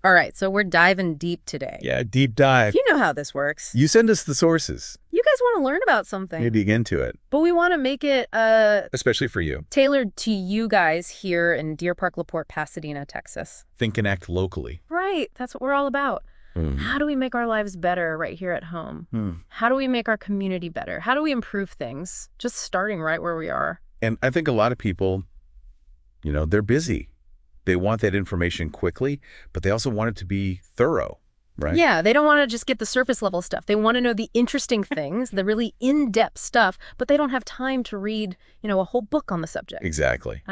All right, so we're diving deep today. Yeah, deep dive. You know how this works. You send us the sources. You guys want to learn about something. We dig into it. But we want to make it Especially for you. tailored to you guys here in Deer Park, LaPorte, Pasadena, Texas. Think and act locally. Right, that's what we're all about. How do we make our lives better right here at home? How do we make our community better? How do we improve things? Just starting right where we are. And I think a lot of people, they're busy. They want that information quickly, but they also want it to be thorough, right? Yeah, they don't want to just get the surface level stuff. They want to know the interesting things, the really in-depth stuff, but they don't have time to read, a whole book on the subject. Exactly.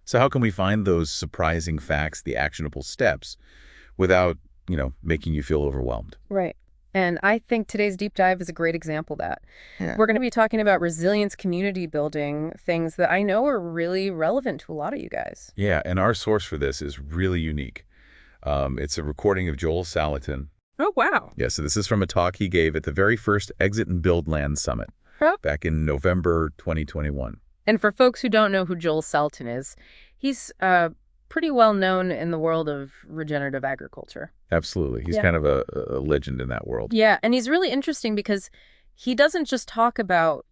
So how can we find those surprising facts, the actionable steps, without, making you feel overwhelmed? Right. And I think today's deep dive is a great example of that. Yeah. We're going to be talking about resilience, community building, things that I know are really relevant to a lot of you guys. Yeah, and our source for this is really unique. It's a recording of Joel Salatin. Oh, wow. Yeah, so this is from a talk he gave at the very first Exit and Build Land Summit back in November 2021. And for folks who don't know who Joel Salatin is, he's pretty well known in the world of regenerative agriculture. Absolutely. He's kind of a legend in that world. Yeah, and he's really interesting because he doesn't just talk about,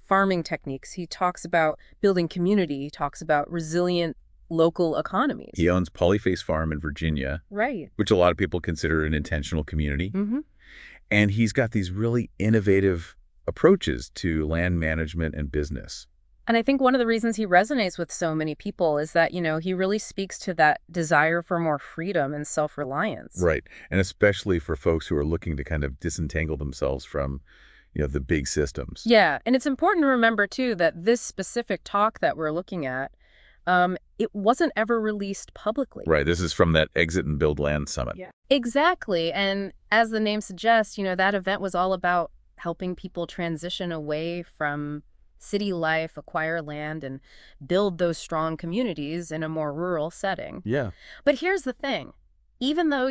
farming techniques. He talks about building community. He talks about resilient local economies. He owns Polyface Farm in Virginia, right, which a lot of people consider an intentional community. And he's got these really innovative approaches to land management and business. And I think one of the reasons he resonates with so many people is that, he really speaks to that desire for more freedom and self-reliance. Right. And especially for folks who are looking to kind of disentangle themselves from, the big systems. Yeah. And it's important to remember, too, that this specific talk that we're looking at, it wasn't ever released publicly. Right. This is from that Exit and Build Land Summit. Yeah. Exactly. And as the name suggests, that event was all about helping people transition away from city life, acquire land, and build those strong communities in a more rural setting. Yeah. But here's the thing. Even though,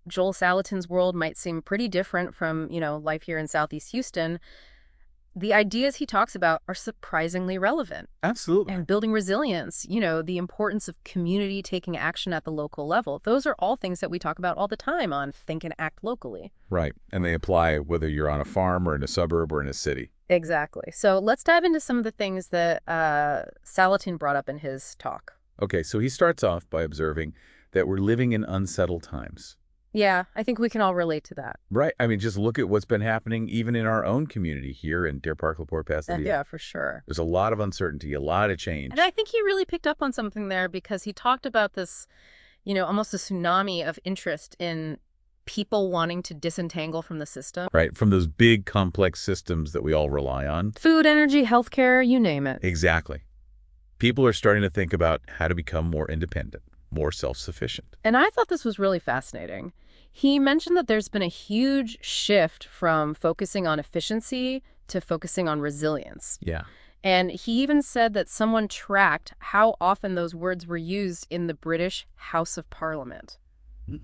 Joel Salatin's world might seem pretty different from, life here in Southeast Houston, the ideas he talks about are surprisingly relevant. Absolutely. And building resilience, the importance of community taking action at the local level. Those are all things that we talk about all the time on Think and Act Locally. Right. And they apply whether you're on a farm or in a suburb or in a city. Exactly. So let's dive into some of the things that Salatin brought up in his talk. Okay, so he starts off by observing that we're living in unsettled times. Yeah, I think we can all relate to that. Right. I mean, just look at what's been happening even in our own community here in Deer Park, LaPorte, Pasadena. Yeah, for sure. There's a lot of uncertainty, a lot of change. And I think he really picked up on something there because he talked about this, almost a tsunami of interest in people wanting to disentangle from the system. Right, from those big, complex systems that we all rely on. Food, energy, healthcare, you name it. Exactly. People are starting to think about how to become more independent, more self-sufficient. And I thought this was really fascinating. He mentioned that there's been a huge shift from focusing on efficiency to focusing on resilience. Yeah. And he even said that someone tracked how often those words were used in the British House of Parliament.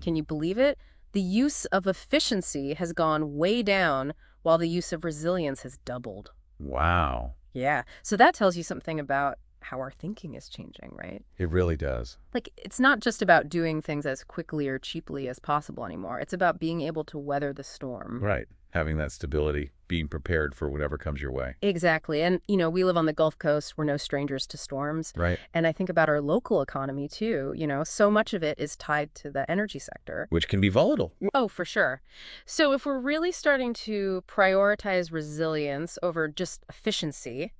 Can you believe it? The use of efficiency has gone way down while the use of resilience has doubled. Wow. Yeah. So that tells you something about how our thinking is changing, right? It really does. Like, it's not just about doing things as quickly or cheaply as possible anymore. It's about being able to weather the storm. Right. Having that stability, being prepared for whatever comes your way. Exactly. And, we live on the Gulf Coast. We're no strangers to storms. Right. And I think about our local economy, too. So much of it is tied to the energy sector. Which can be volatile. Oh, for sure. So if we're really starting to prioritize resilience over just efficiency,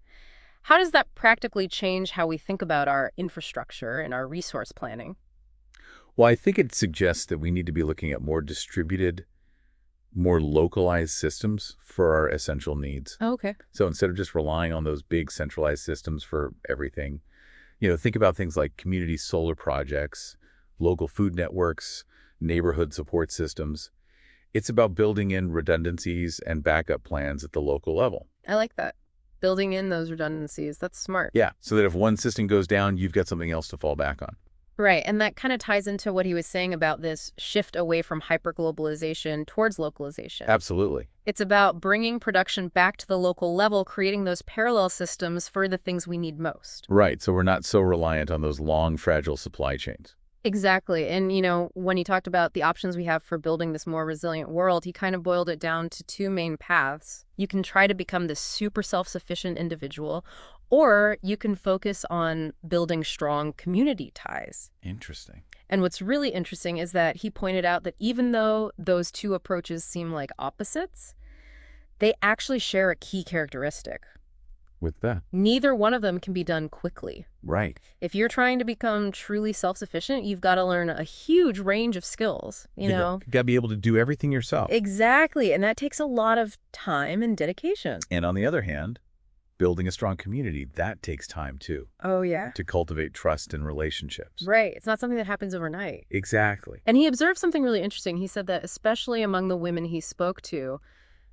how does that practically change how we think about our infrastructure and our resource planning? Well, I think it suggests that we need to be looking at more distributed, more localized systems for our essential needs. Oh, okay. So instead of just relying on those big centralized systems for everything, think about things like community solar projects, local food networks, neighborhood support systems. It's about building in redundancies and backup plans at the local level. I like that. Building in those redundancies. That's smart. Yeah, so that if one system goes down, you've got something else to fall back on. Right, and that kind of ties into what he was saying about this shift away from hyperglobalization towards localization. Absolutely. It's about bringing production back to the local level, creating those parallel systems for the things we need most. Right, so we're not so reliant on those long, fragile supply chains. Exactly. And, when he talked about the options we have for building this more resilient world, he kind of boiled it down to two main paths. You can try to become this super self-sufficient individual, or you can focus on building strong community ties. Interesting. And what's really interesting is that he pointed out that even though those two approaches seem like opposites, they actually share a key characteristic. With that. Neither one of them can be done quickly. Right. If you're trying to become truly self-sufficient, you've got to learn a huge range of skills, you know? You got to be able to do everything yourself. Exactly. And that takes a lot of time and dedication. And on the other hand, building a strong community, that takes time too. Oh, yeah. To cultivate trust and relationships. Right. It's not something that happens overnight. Exactly. And he observed something really interesting. He said that especially among the women he spoke to,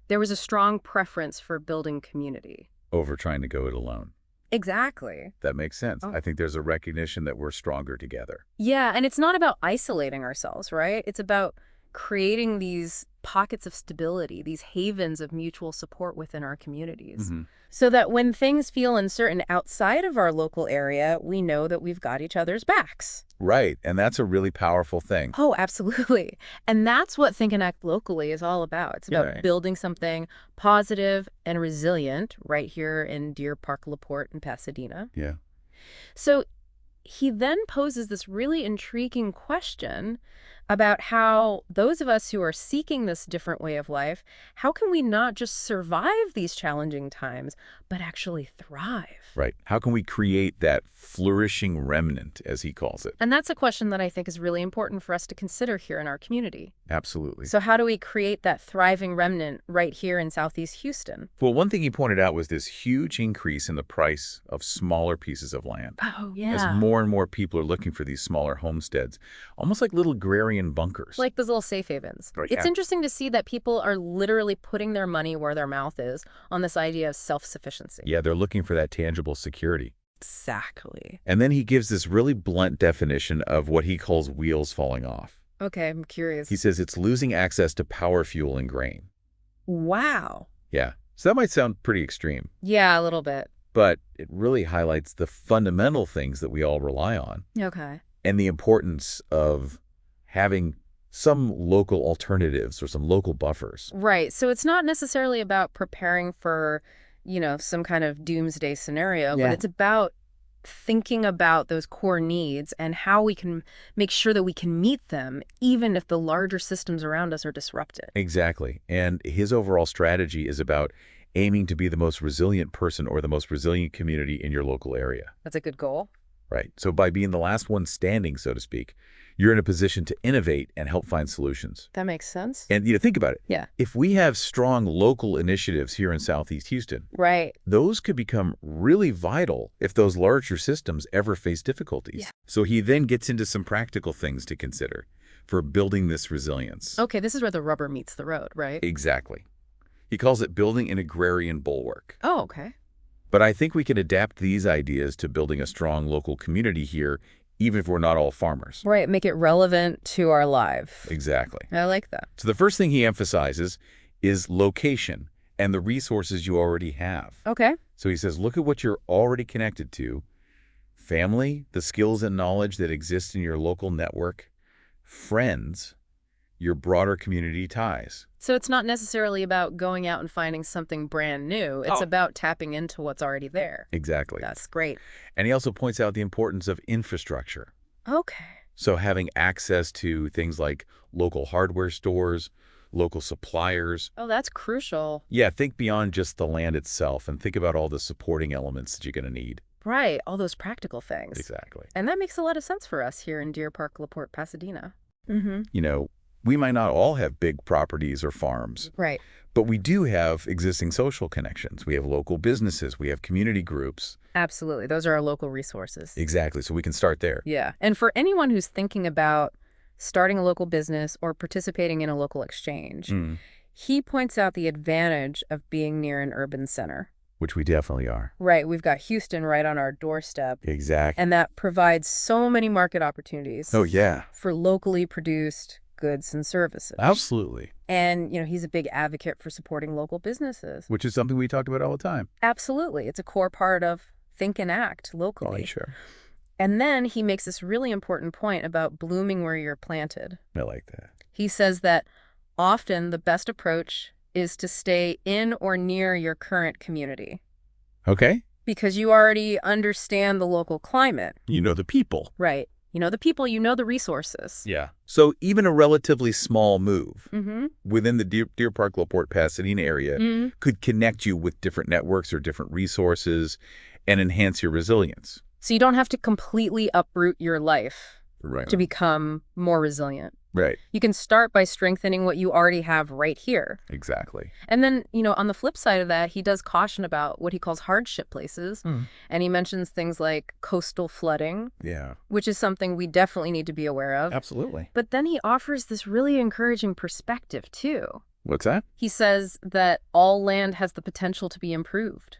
there was a strong preference for building community. Over trying to go it alone. Exactly. That makes sense. Oh. I think there's a recognition that we're stronger together. Yeah, and it's not about isolating ourselves, right? It's about creating these pockets of stability, these havens of mutual support within our communities. So that when things feel uncertain outside of our local area, we know that we've got each other's backs. Right, and that's a really powerful thing. Oh, absolutely. And that's what Think and Act Locally is all about. It's about building something positive and resilient right here in Deer Park, LaPorte, and Pasadena. Yeah. So he then poses this really intriguing question about how those of us who are seeking this different way of life, how can we not just survive these challenging times, but actually thrive? Right. How can we create that flourishing remnant, as he calls it? And that's a question that I think is really important for us to consider here in our community. Absolutely. So how do we create that thriving remnant right here in Southeast Houston? Well, one thing he pointed out was this huge increase in the price of smaller pieces of land. Oh, yeah. As more and more people are looking for these smaller homesteads, almost like little agrarian bunkers. Like those little safe havens. Right, It's yeah. interesting to see that people are literally putting their money where their mouth is on this idea of self-sufficiency. Yeah, they're looking for that tangible security. Exactly. And then he gives this really blunt definition of what he calls wheels falling off. Okay, I'm curious. He says it's losing access to power, fuel, and grain. Wow. Yeah, so that might sound pretty extreme, Yeah, a little bit. but it really highlights the fundamental things that we all rely on Okay. and the importance of having some local alternatives or some local buffers. Right. So it's not necessarily about preparing for, some kind of doomsday scenario, Yeah. but it's about thinking about those core needs and how we can make sure that we can meet them, even if the larger systems around us are disrupted. Exactly. And his overall strategy is about aiming to be the most resilient person or the most resilient community in your local area. That's a good goal. Right. So by being the last one standing, so to speak, you're in a position to innovate and help find solutions. That makes sense. And think about it. Yeah. If we have strong local initiatives here in Southeast Houston, Right. those could become really vital if those larger systems ever face difficulties. Yeah. So he then gets into some practical things to consider for building this resilience. Okay, this is where the rubber meets the road, right? Exactly. He calls it building an agrarian bulwark. Oh, okay. But I think we can adapt these ideas to building a strong local community here, even if we're not all farmers. Right, make it relevant to our life. Exactly. I like that. So the first thing he emphasizes is location and the resources you already have. Okay. So he says, look at what you're already connected to. Family, the skills and knowledge that exist in your local network, friends, your broader community ties. So it's not necessarily about going out and finding something brand new. It's about tapping into what's already there. Exactly. That's great. And he also points out the importance of infrastructure. Okay. So having access to things like local hardware stores, local suppliers. Oh, that's crucial. Yeah, think beyond just the land itself and think about all the supporting elements that you're going to need. Right, all those practical things. Exactly. And that makes a lot of sense for us here in Deer Park, LaPorte, Pasadena. We might not all have big properties or farms, Right. but we do have existing social connections. We have local businesses. We have community groups. Absolutely. Those are our local resources. Exactly. So we can start there. Yeah. And for anyone who's thinking about starting a local business or participating in a local exchange, he points out the advantage of being near an urban center. Which we definitely are. Right. We've got Houston right on our doorstep. Exactly. And that provides so many market opportunities Oh, yeah. for locally produced goods and services. Absolutely. And, he's a big advocate for supporting local businesses. Which is something we talk about all the time. Absolutely. It's a core part of Think and Act locally. Sure. And then he makes this really important point about blooming where you're planted. I like that. He says that often the best approach is to stay in or near your current community Okay. because you already understand the local climate. You know the people. Right. You know the people, you know the resources. Yeah. So even a relatively small move Mm-hmm. within the Deer Park, LaPorte, Pasadena area Mm-hmm. could connect you with different networks or different resources and enhance your resilience. So you don't have to completely uproot your life Right. to become more resilient. Right. You can start by strengthening what you already have right here. Exactly. And then, on the flip side of that, he does caution about what he calls hardship places. And he mentions things like coastal flooding, Yeah. which is something we definitely need to be aware of. Absolutely. But then he offers this really encouraging perspective, too. What's that? He says that all land has the potential to be improved.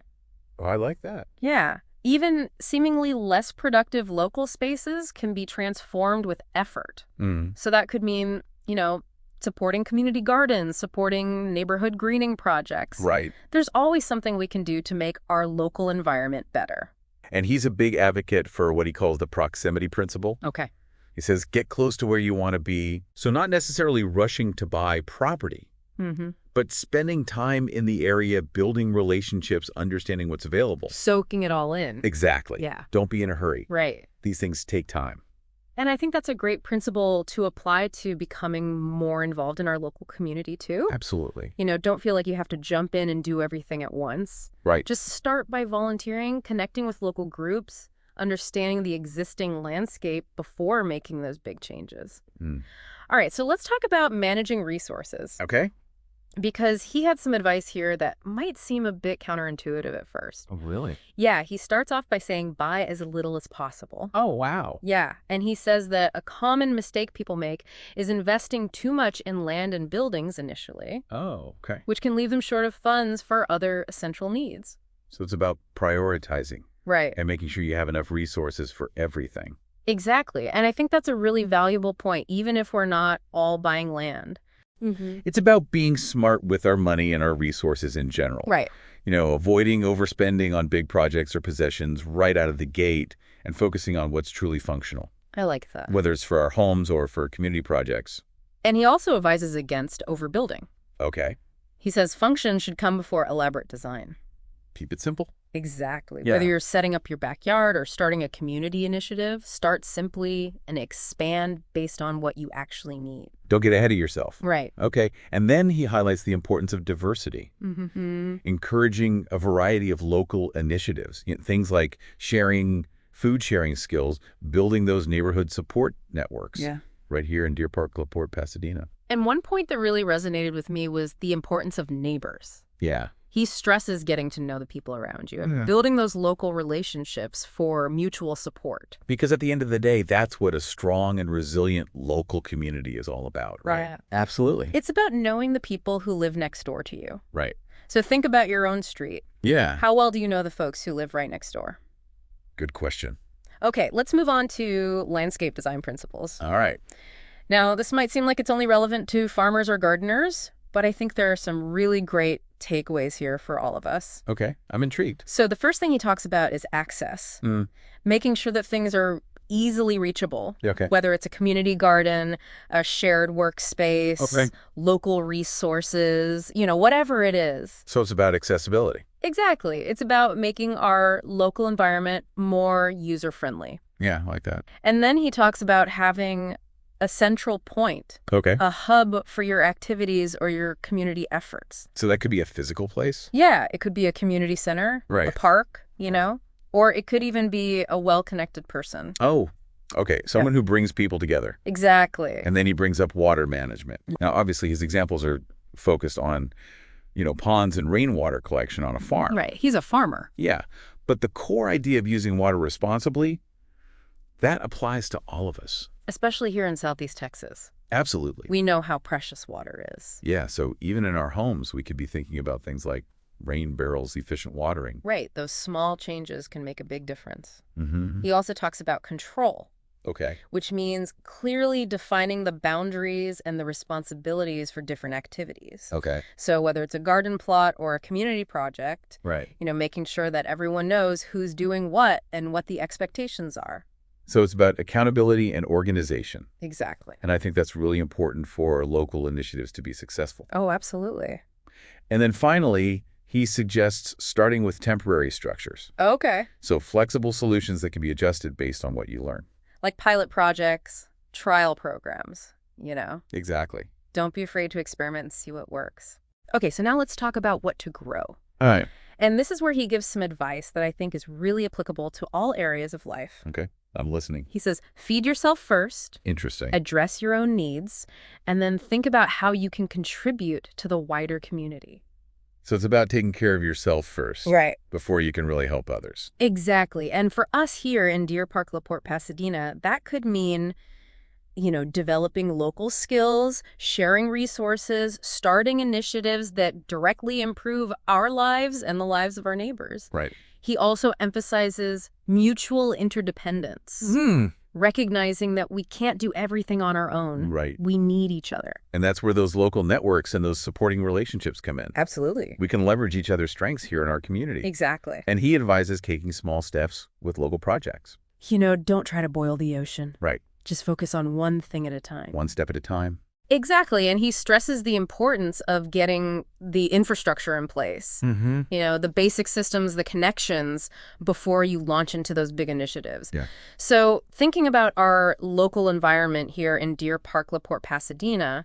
Oh, I like that. Yeah. Even seemingly less productive local spaces can be transformed with effort. So that could mean, supporting community gardens, supporting neighborhood greening projects. Right. There's always something we can do to make our local environment better. And he's a big advocate for what he calls the proximity principle. Okay. He says, get close to where you want to be. So not necessarily rushing to buy property, Mm-hmm. but spending time in the area, building relationships, understanding what's available. Soaking it all in. Exactly. Yeah. Don't be in a hurry. Right. These things take time. And I think that's a great principle to apply to becoming more involved in our local community, too. Absolutely. Don't feel like you have to jump in and do everything at once. Right. Just start by volunteering, connecting with local groups, understanding the existing landscape before making those big changes. All right, so let's talk about managing resources. Okay. Because he had some advice here that might seem a bit counterintuitive at first. Oh, really? Yeah, he starts off by saying buy as little as possible. Oh, wow. Yeah, and he says that a common mistake people make is investing too much in land and buildings initially, Oh, okay. which can leave them short of funds for other essential needs. So it's about prioritizing Right. and making sure you have enough resources for everything. Exactly. And I think that's a really valuable point, even if we're not all buying land. Mm-hmm. It's about being smart with our money and our resources in general. Right. Avoiding overspending on big projects or possessions right out of the gate and focusing on what's truly functional, I like that. whether it's for our homes or for community projects. And he also advises against overbuilding. Okay. He says function should come before elaborate design. Keep it simple. Exactly. Yeah. Whether you're setting up your backyard or starting a community initiative, start simply and expand based on what you actually need. Don't get ahead of yourself. Right. Okay. And then he highlights the importance of diversity, encouraging a variety of local initiatives, things like food sharing skills, building those neighborhood support networks. Yeah. Right here in Deer Park, LaPorte, Pasadena. And one point that really resonated with me was the importance of neighbors. Yeah. He stresses getting to know the people around you and building those local relationships for mutual support. Because at the end of the day, that's what a strong and resilient local community is all about, right? Right. Absolutely. It's about knowing the people who live next door to you. Right. So think about your own street. Yeah. How well do you know the folks who live right next door? Good question. Okay, let's move on to landscape design principles. All right. Now, this might seem like it's only relevant to farmers or gardeners, but I think there are some really great takeaways here for all of us. Okay. I'm intrigued. So the first thing he talks about is access, making sure that things are easily reachable, Okay. whether it's a community garden, a shared workspace, Okay. local resources, whatever it is. So it's about accessibility. Exactly. It's about making our local environment more user-friendly. Yeah, I like that. And then he talks about having a central point, Okay. a hub for your activities or your community efforts. So that could be a physical place? Yeah, it could be a community center, Right. a park, or it could even be a well-connected person. Oh, okay. Someone who brings people together. Exactly. And then he brings up water management. Now, obviously, his examples are focused on, ponds and rainwater collection on a farm. Right. He's a farmer. Yeah. But the core idea of using water responsibly, that applies to all of us. Especially here in Southeast Texas. Absolutely. We know how precious water is. Yeah. So even in our homes, we could be thinking about things like rain barrels, efficient watering. Right. Those small changes can make a big difference. Mm-hmm. He also talks about control, Okay. which means clearly defining the boundaries and the responsibilities for different activities. Okay. So whether it's a garden plot or a community project, Right. making sure that everyone knows who's doing what and what the expectations are. So it's about accountability and organization. Exactly. And I think that's really important for local initiatives to be successful. Oh, absolutely. And then finally, he suggests starting with temporary structures. Okay. So flexible solutions that can be adjusted based on what you learn. Like pilot projects, trial programs, you know. Exactly. Don't be afraid to experiment and see what works. Okay, so now let's talk about what to grow. All right. And this is where he gives some advice that I think is really applicable to all areas of life. Okay. I'm listening. He says, feed yourself first, Interesting. address your own needs, and then think about how you can contribute to the wider community. So it's about taking care of yourself first. Right. Before you can really help others. Exactly. And for us here in Deer Park, LaPorte, Pasadena, that could mean, you know, developing local skills, sharing resources, starting initiatives that directly improve our lives and the lives of our neighbors. Right. He also emphasizes mutual interdependence, recognizing that we can't do everything on our own. Right. We need each other. And that's where those local networks and those supporting relationships come in. Absolutely. We can leverage each other's strengths here in our community. Exactly. And he advises taking small steps with local projects. You know, don't try to boil the ocean. Right. Just focus on one thing at a time. One step at a time. Exactly. And he stresses the importance of getting the infrastructure in place. Mm-hmm. You know, the basic systems, the connections before you launch into those big initiatives. Yeah. So thinking about our local environment here in Deer Park, LaPorte, Pasadena,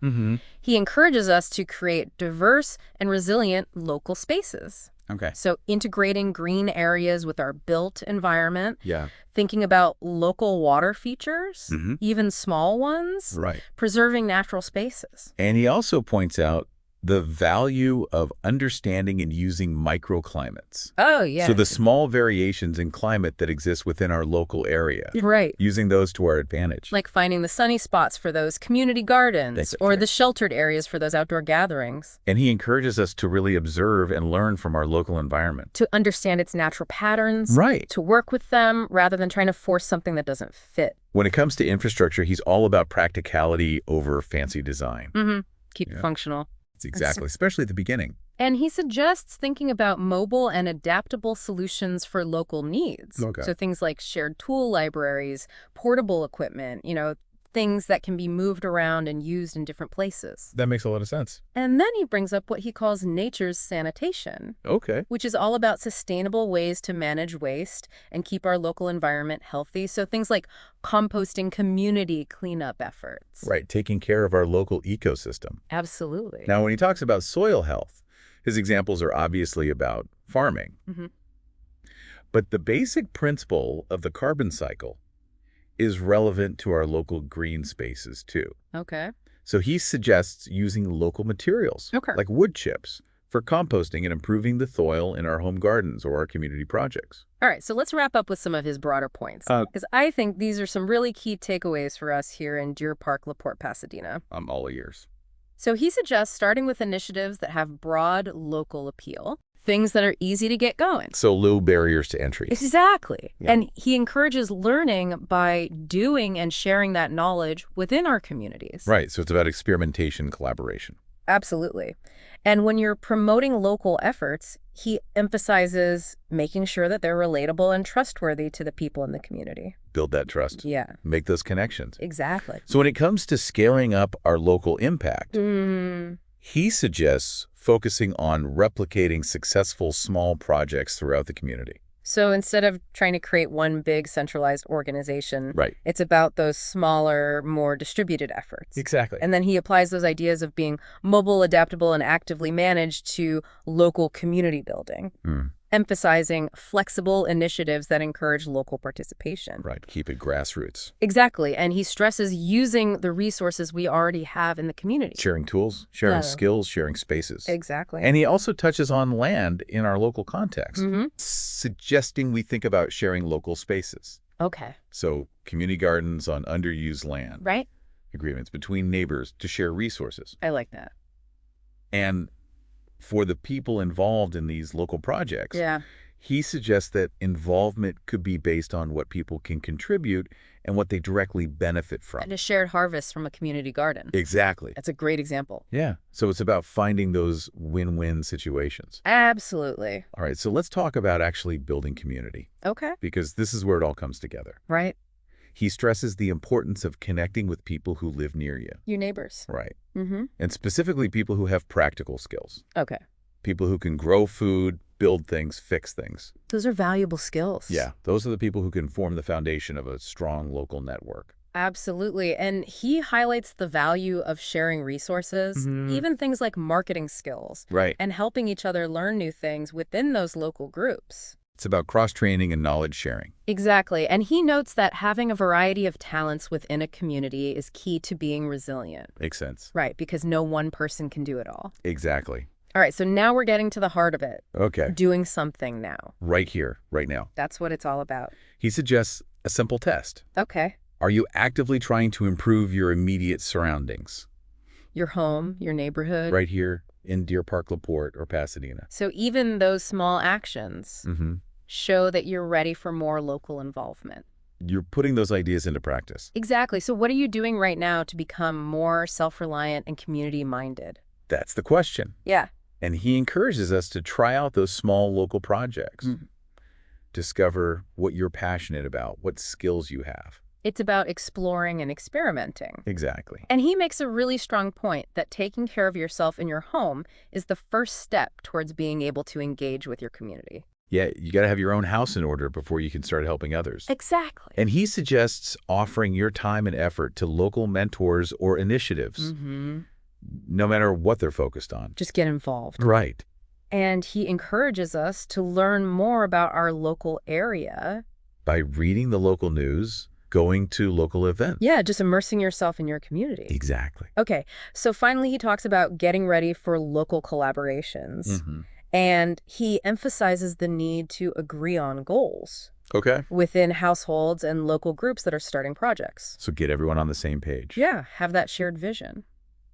he encourages us to create diverse and resilient local spaces. Okay. So integrating green areas with our built environment, Yeah. thinking about local water features, even small ones, Right. preserving natural spaces. And he also points out the value of understanding and using microclimates. Oh, yeah. So the small variations in climate that exist within our local area. Right. Using those to our advantage. Like finding the sunny spots for those community gardens That's or right. the sheltered areas for those outdoor gatherings. And he encourages us to really observe and learn from our local environment. To understand its natural patterns. Right. To work with them rather than trying to force something that doesn't fit. When it comes to infrastructure, he's all about practicality over fancy design. Keep it functional. Exactly, especially at the beginning. And he suggests thinking about mobile and adaptable solutions for local needs. Okay. So things like shared tool libraries, portable equipment, you know, things that can be moved around and used in different places. That makes a lot of sense. And then he brings up what he calls nature's sanitation, Okay. which is all about sustainable ways to manage waste and keep our local environment healthy. So things like composting, community cleanup efforts. Right, taking care of our local ecosystem. Absolutely. Now, when he talks about soil health, his examples are obviously about farming. But the basic principle of the carbon cycle is relevant to our local green spaces, too. Okay. So he suggests using local materials, like wood chips, for composting and improving the soil in our home gardens or our community projects. All right, so let's wrap up with some of his broader points, because I think these are some really key takeaways for us here in Deer Park, LaPorte, Pasadena. I'm all ears. So he suggests starting with initiatives that have broad local appeal, things that are easy to get going. So low barriers to entry. Exactly. Yeah. And he encourages learning by doing and sharing that knowledge within our communities. Right, so it's about experimentation, collaboration. Absolutely. And when you're promoting local efforts, he emphasizes making sure that they're relatable and trustworthy to the people in the community. Build that trust. Yeah. Make those connections. Exactly. So when it comes to scaling up our local impact, he suggests focusing on replicating successful small projects throughout the community. So instead of trying to create one big centralized organization, Right. it's about those smaller, more distributed efforts. Exactly. And then he applies those ideas of being mobile, adaptable, and actively managed to local community building, emphasizing flexible initiatives that encourage local participation. Right. Keep it grassroots. Exactly. And he stresses using the resources we already have in the community. Sharing tools, sharing skills, sharing spaces. Exactly. And he also touches on land in our local context, suggesting we think about sharing local spaces. Okay. So community gardens on underused land. Right? Agreements between neighbors to share resources. I like that. And for the people involved in these local projects, Yeah. he suggests that involvement could be based on what people can contribute and what they directly benefit from. And a shared harvest from a community garden. Exactly. That's a great example. Yeah. So it's about finding those win-win situations. Absolutely. All right. So let's talk about actually building community, Okay. because this is where it all comes together. Right. He stresses the importance of connecting with people who live near you. Your neighbors. Right. Mm-hmm. And specifically people who have practical skills. Okay. People who can grow food, build things, fix things. Those are valuable skills. Yeah, those are the people who can form the foundation of a strong local network. Absolutely. And he highlights the value of sharing resources, even things like marketing skills, Right. and helping each other learn new things within those local groups. It's about cross-training and knowledge sharing. Exactly. And he notes that having a variety of talents within a community is key to being resilient. Makes sense. Right, because no one person can do it all. Exactly. All right, so now we're getting to the heart of it. Okay. Doing something now. Right here, right now. That's what it's all about. He suggests a simple test. Okay. Are you actively trying to improve your immediate surroundings? Your home, your neighborhood. Right here in Deer Park, LaPorte, or Pasadena. So even those small actions show that you're ready for more local involvement. You're putting those ideas into practice. Exactly. So what are you doing right now to become more self-reliant and community-minded? That's the question. Yeah. And he encourages us to try out those small local projects. Discover what you're passionate about, what skills you have. It's about exploring and experimenting. Exactly. And he makes a really strong point that taking care of yourself in your home is the first step towards being able to engage with your community. Yeah, you got to have your own house in order before you can start helping others. Exactly. And he suggests offering your time and effort to local mentors or initiatives, no matter what they're focused on. Just get involved. Right. And he encourages us to learn more about our local area. By reading the local news, going to local events. Yeah, just immersing yourself in your community. Exactly. Okay, so finally he talks about getting ready for local collaborations. And he emphasizes the need to agree on goals. Okay. Within households and local groups that are starting projects. So get everyone on the same page. Yeah, have that shared vision.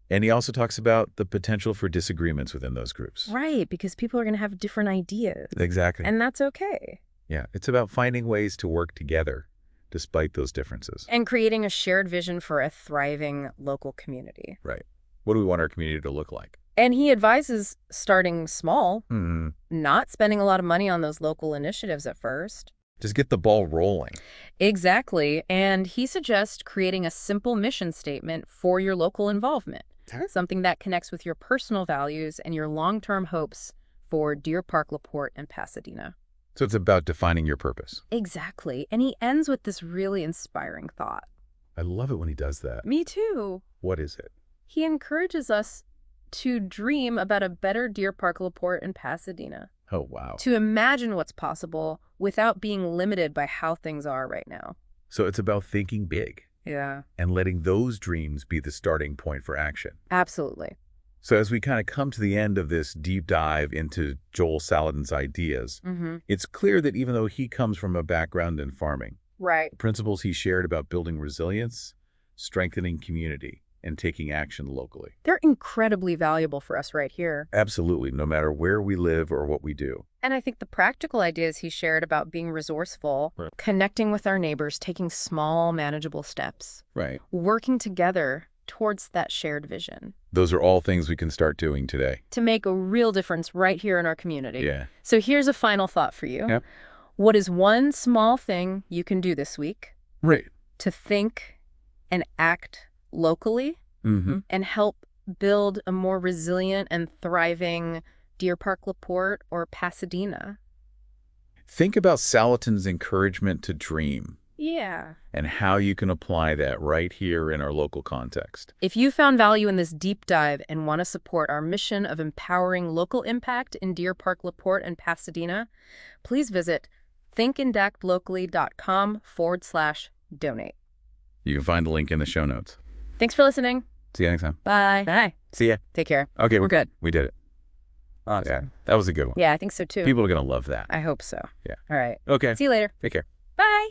And he also talks about the potential for disagreements within those groups. Right, because people are going to have different ideas. Exactly. And that's okay. Yeah, it's about finding ways to work together despite those differences. And creating a shared vision for a thriving local community. Right. What do we want our community to look like? And he advises starting small, not spending a lot of money on those local initiatives at first. Just get the ball rolling. Exactly. And he suggests creating a simple mission statement for your local involvement. Something that connects with your personal values and your long-term hopes for Deer Park, LaPorte, and Pasadena. So it's about defining your purpose. Exactly. And he ends with this really inspiring thought. I love it when he does that. Me too. What is it? He encourages us to dream about a better Deer Park, LaPorte, and Pasadena. Oh, wow. To imagine what's possible without being limited by how things are right now. So it's about thinking big. Yeah. And letting those dreams be the starting point for action. Absolutely. So as we kind of come to the end of this deep dive into Joel Salatin's ideas, it's clear that even though he comes from a background in farming, Right. the principles he shared about building resilience, strengthening community, and taking action locally. They're incredibly valuable for us right here. Absolutely, no matter where we live or what we do. And I think the practical ideas he shared about being resourceful, connecting with our neighbors, taking small, manageable steps, Right. working together towards that shared vision. Those are all things we can start doing today. To make a real difference right here in our community. Yeah. So here's a final thought for you. Yep. What is one small thing you can do this week Right. to think and act locally and help build a more resilient and thriving Deer Park, LaPorte, or Pasadena? Think about Salatin's encouragement to dream Yeah. and how you can apply that right here in our local context. If you found value in this deep dive and want to support our mission of empowering local impact in Deer Park, LaPorte, and Pasadena, please visit thinkandactlocally.com/donate. You can find the link in the show notes. Thanks for listening. See you next time. Bye. Bye. See ya. Take care. Okay, We're good. We did it. Awesome. Yeah, that was a good one. Yeah, I think so too. People are going to love that. I hope so. Yeah. All right. Okay. See you later. Take care. Bye.